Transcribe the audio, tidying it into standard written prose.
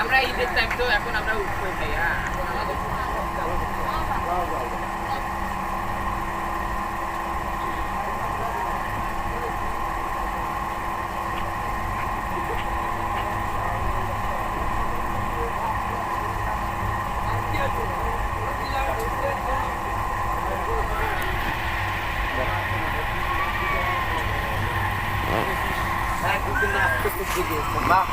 আমরা ঈদের টাইম তো এখন আমরা উঠবো খাই। হ্যাঁ এখন আমাদের Nah, itu kena aku sedikit, Mbak.